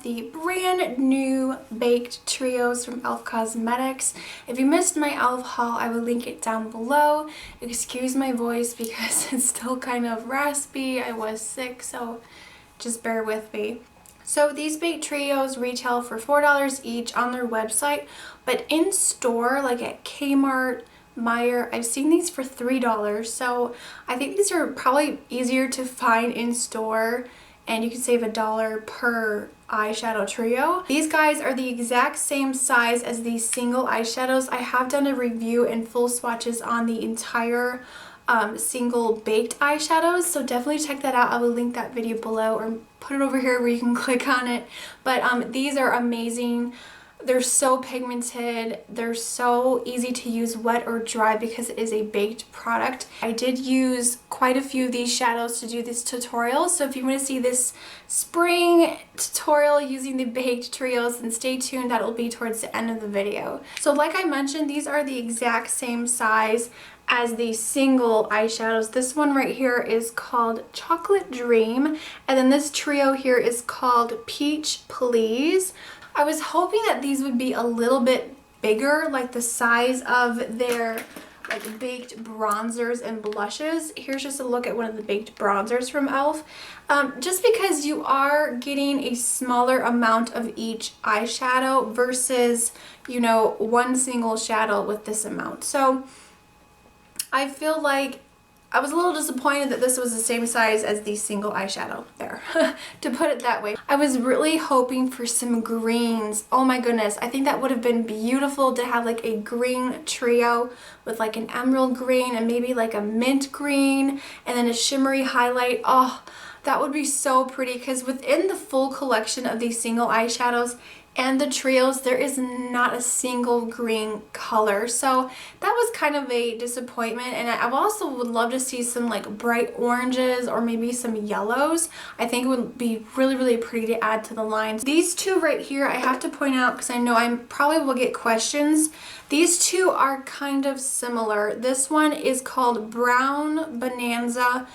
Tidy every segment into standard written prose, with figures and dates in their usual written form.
the brand new baked trios from e.l.f. Cosmetics. If you missed my e.l.f. haul, I will link it down below. Excuse my voice because it's still kind of raspy. I was sick, so just bear with me. So these baked trios retail for $4 each on their website, but in store, like at Kmart, Meijer, I've seen these for $3. So I think these are probably easier to find in store, and you can save $1 per eyeshadow trio. These guys are the exact same size as these single eyeshadows. I have done a review and full swatches on the entire single baked eyeshadows, so definitely check that out. I will link that video below or put it over here where you can click on it. But these are amazing. They're so pigmented, they're so easy to use wet or dry because it is a baked product. I did use quite a few of these shadows to do this tutorial, so if you want to see this spring tutorial using the baked trios, then stay tuned. That will be towards the end of the video. So like I mentioned, these are the exact same size as the single eyeshadows. This one right here is called Chocolate Dream, and then this trio here is called Peach Please. I was hoping that these would be a little bit bigger, like the size of their like baked bronzers and blushes. Here's just a look at one of the baked bronzers from e.l.f. Just because you are getting a smaller amount of each eyeshadow versus, you know, one single shadow with this amount. So I feel like I was a little disappointed that this was the same size as the single eyeshadow there, to put it that way. I was really hoping for some greens. Oh my goodness, I think that would have been beautiful to have like a green trio with like an emerald green and maybe like a mint green and then a shimmery highlight. Oh, that would be so pretty, because within the full collection of these single eyeshadows and the trios, there is not a single green color. So that was kind of a disappointment, and I also would love to see some like bright oranges or maybe some yellows. I think it would be really, really pretty to add to the lines. These two right here, I have to point out because I know I probably will get questions. These two are kind of similar. This one is called Brown Bonanza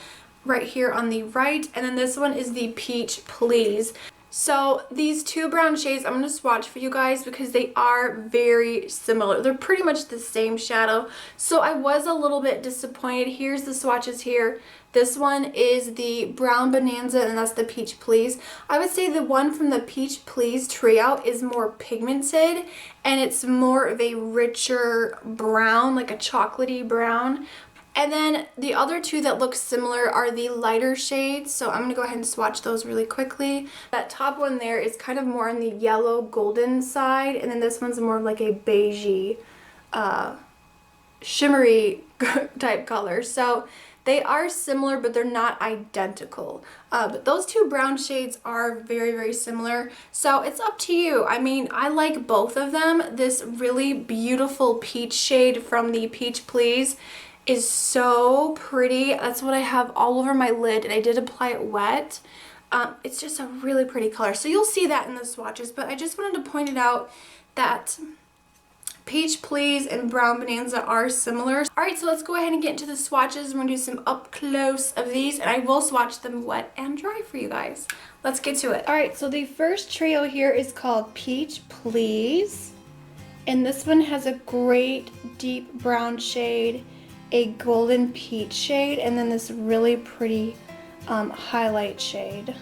right here on the right, and then this one is the Peach Please. So these two brown shades I'm going to swatch for you guys because they are very similar. They're pretty much the same shadow. So I was a little bit disappointed. Here's the swatches here. This one is the Brown Bonanza and that's the Peach Please. I would say the one from the Peach Please trio is more pigmented and it's more of a richer brown, like a chocolatey brown. And then the other two that look similar are the lighter shades, so I'm going to go ahead and swatch those really quickly. That top one there is kind of more on the yellow golden side, and then this one's more like a beigey, shimmery type color. So they are similar, but they're not identical. But those two brown shades are very, very similar. So it's up to you. I mean, I like both of them. This really beautiful peach shade from the Peach Please is so pretty. That's what I have all over my lid, and I did apply it wet. It's just a really pretty color. So you'll see that in the swatches, but I just wanted to point it out that Peach Please and Brown Bonanza are similar. Alright, so let's go ahead and get into the swatches. We're going to do some up close of these, and I will swatch them wet and dry for you guys. Let's get to it. Alright, so the first trio here is called Peach Please, and this one has a great deep brown shade, a golden peach shade, and then this really pretty highlight shade.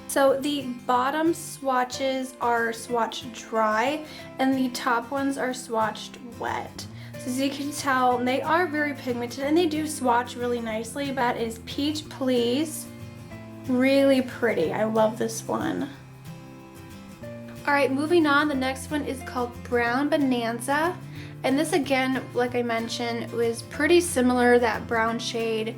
So the bottom swatches are swatched dry and the top ones are swatched wet. So as you can tell, they are very pigmented and they do swatch really nicely. That is Peach Please. Really pretty. I love this one. Alright, moving on, the next one is called Brown Bonanza. And this again, like I mentioned, was pretty similar, that brown shade,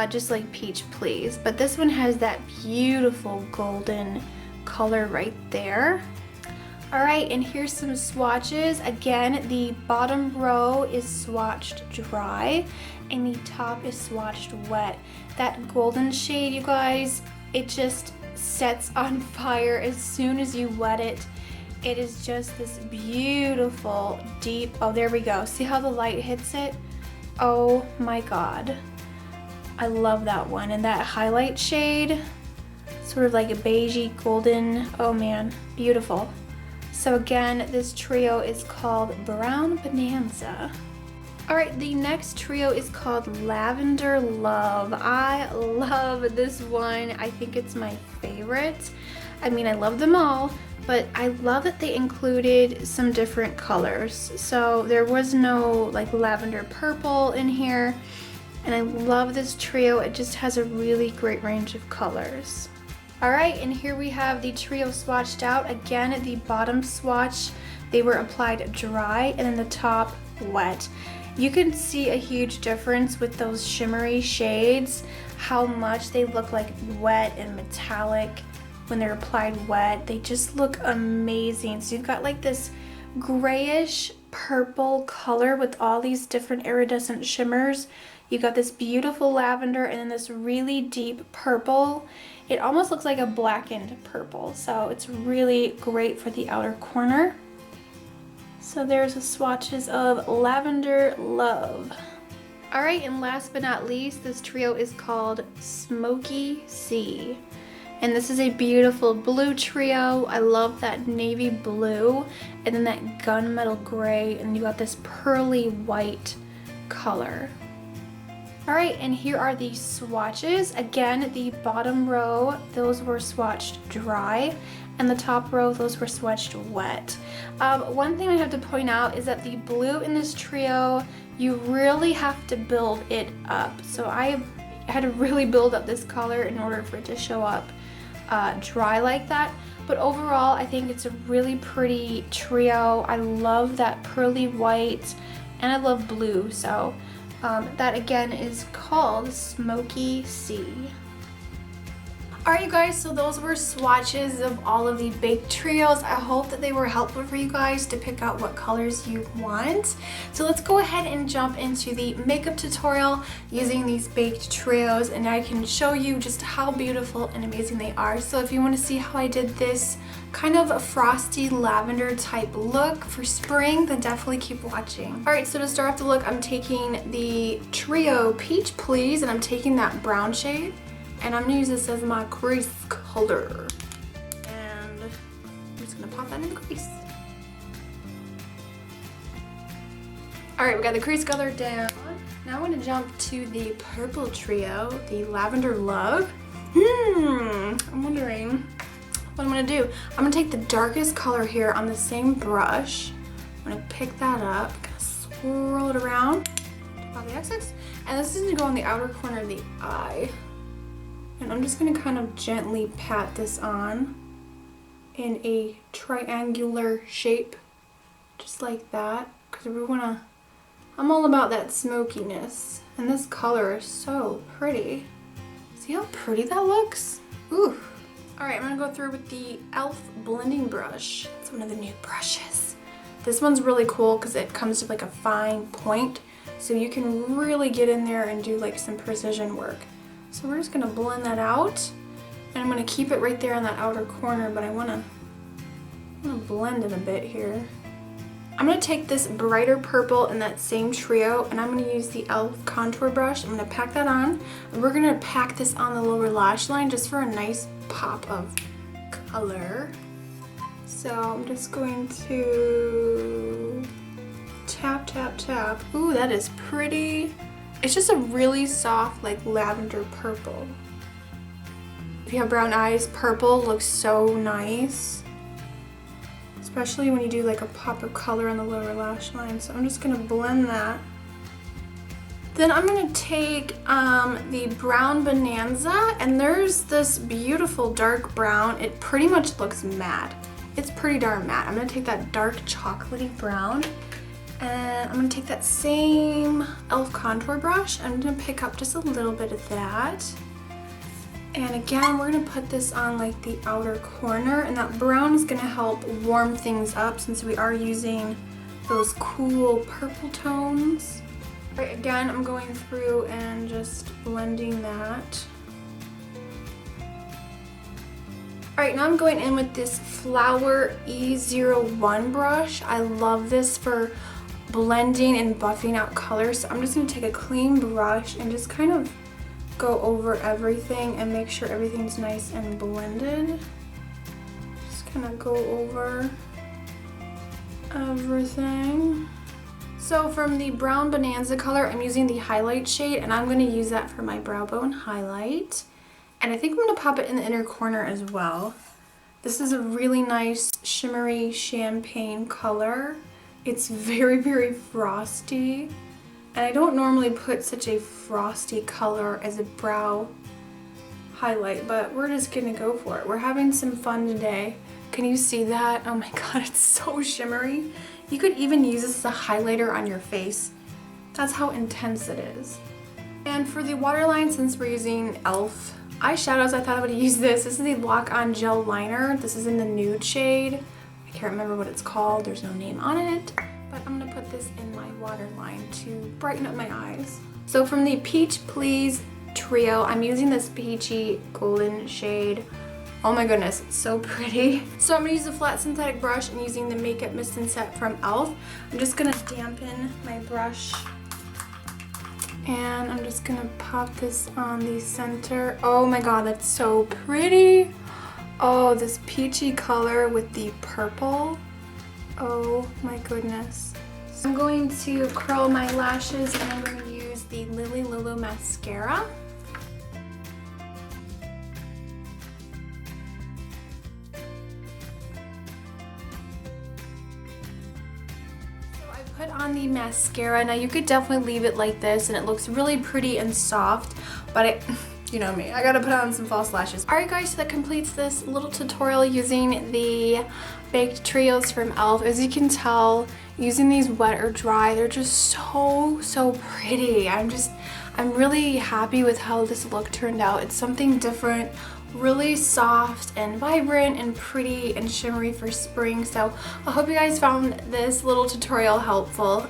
just like Peach Please. But this one has that beautiful golden color right there. Alright, and here's some swatches. Again, the bottom row is swatched dry and the top is swatched wet. That golden shade, you guys, it just sets on fire as soon as you wet it. It is just this beautiful deep, oh there we go, see how the light hits it? Oh my god, I love that one. And that highlight shade, sort of like a beigey golden. Oh man, beautiful. So again, this trio is called Brown Bonanza. All right, the next trio is called Lavender Love. I love this one. I think it's my favorite. I mean, I love them all, but I love that they included some different colors. So there was no like lavender purple in here, and I love this trio. It just has a really great range of colors. All right, and here we have the trio swatched out. Again, the bottom swatch, they were applied dry, and then the top wet. You can see a huge difference with those shimmery shades, how much they look like wet and metallic when they're applied wet. They just look amazing. So you've got like this grayish purple color with all these different iridescent shimmers. You got this beautiful lavender and then this really deep purple. It almost looks like a blackened purple, so it's really great for the outer corner. So there's the swatches of Lavender Love. All right, and last but not least, this trio is called Smoky Sea. And this is a beautiful blue trio. I love that navy blue and then that gunmetal gray, and you got this pearly white color. All right, and here are the swatches. Again, the bottom row, those were swatched dry, and the top row, those were swatched wet. One thing I have to point out is that the blue in this trio, you really have to build it up. So I had to really build up this color in order for it to show up dry like that. But overall, I think it's a really pretty trio. I love that pearly white, and I love blue. So that again is called Smoky Sea. Alright you guys, so those were swatches of all of the baked trios. I hope that they were helpful for you guys to pick out what colors you want. So let's go ahead and jump into the makeup tutorial using these baked trios, and I can show you just how beautiful and amazing they are. So if you want to see how I did this kind of a frosty lavender type look for spring, then definitely keep watching. Alright, so to start off the look, I'm taking the trio Peach Please, and I'm taking that brown shade, and I'm going to use this as my crease color. And I'm just going to pop that in the crease. Alright, we got the crease color down. Now I'm going to jump to the purple trio, the Lavender Love. I'm wondering what I'm going to do. I'm going to take the darkest color here on the same brush. I'm going to pick that up, kind of swirl it around, take out the excess, and this is going to go on the outer corner of the eye. And I'm just going to kind of gently pat this on in a triangular shape, just like that, because we want to, I'm all about that smokiness, and this color is so pretty. See how pretty that looks? Ooh. Alright, I'm going to go through with the e.l.f. blending brush. It's one of the new brushes. This one's really cool because it comes to like a fine point, so you can really get in there and do like some precision work. So we're just going to blend that out, and I'm going to keep it right there on that outer corner, but I want to blend it a bit here. I'm going to take this brighter purple in that same trio, and I'm going to use the e.l.f. contour brush. I'm going to pack that on, and we're going to pack this on the lower lash line just for a nice pop of color. So I'm just going to tap, tap, tap. Ooh, that is pretty. It's just a really soft, like lavender purple. If you have brown eyes, purple looks so nice, especially when you do like a pop of color on the lower lash line. So I'm just gonna blend that. Then I'm gonna take the Brown Bonanza, and there's this beautiful dark brown. It pretty much looks matte. It's pretty darn matte. I'm gonna take that dark chocolatey brown, and I'm going to take that same e.l.f. contour brush. I'm going to pick up just a little bit of that. And again, we're going to put this on like the outer corner, and that brown is going to help warm things up since we are using those cool purple tones. All right, again, I'm going through and just blending that. All right, now I'm going in with this Flower E01 brush. I love this for blending and buffing out colors. So I'm just going to take a clean brush and just kind of go over everything and make sure everything's nice and blended. Just kind of go over everything. So from the Brown Bonanza color, I'm using the highlight shade, and I'm going to use that for my brow bone highlight. And I think I'm going to pop it in the inner corner as well. This is a really nice shimmery champagne color. It's very, very frosty. And I don't normally put such a frosty color as a brow highlight, but we're just going to go for it. We're having some fun today. Can you see that? Oh my god, it's so shimmery. You could even use this as a highlighter on your face. That's how intense it is. And for the waterline, since we're using e.l.f. eyeshadows, I thought I would use this. This is the Lock On Gel Liner. This is in the nude shade. I can't remember what it's called. There's no name on it. But I'm going to put this in my waterline to brighten up my eyes. So from the Peach Please trio, I'm using this peachy golden shade. Oh my goodness, it's so pretty. So I'm going to use a flat synthetic brush and using the Makeup Mist and Set from e.l.f. I'm just going to dampen my brush. And I'm just going to pop this on the center. Oh my god, that's so pretty. Oh, this peachy color with the purple. Oh my goodness. So I'm going to curl my lashes and I'm going to use the Lily Lulu mascara. Put on the mascara. Now you could definitely leave it like this and it looks really pretty and soft, but you know me, I gotta put on some false lashes. Alright guys, so that completes this little tutorial using the baked trios from e.l.f. As you can tell, using these wet or dry, they're just so pretty. I'm really happy with how this look turned out. It's something different, really soft and vibrant and pretty and shimmery for spring. So I hope you guys found this little tutorial helpful.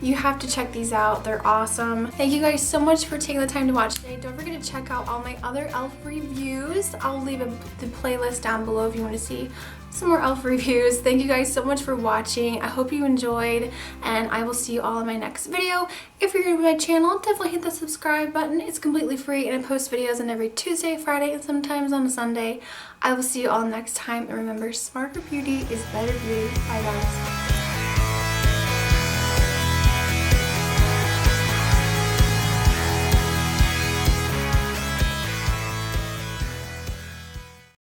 You have to check these out. They're awesome. Thank you guys so much for taking the time to watch today. Don't forget to check out all my other e.l.f. reviews. I'll leave the playlist down below if you want to see some more e.l.f. reviews. Thank you guys so much for watching. I hope you enjoyed, and I will see you all in my next video. If you're new to my channel, definitely hit the subscribe button. It's completely free, and I post videos on every Tuesday, Friday, and sometimes on a Sunday. I will see you all next time, and remember, smarter beauty is better beauty. Bye guys.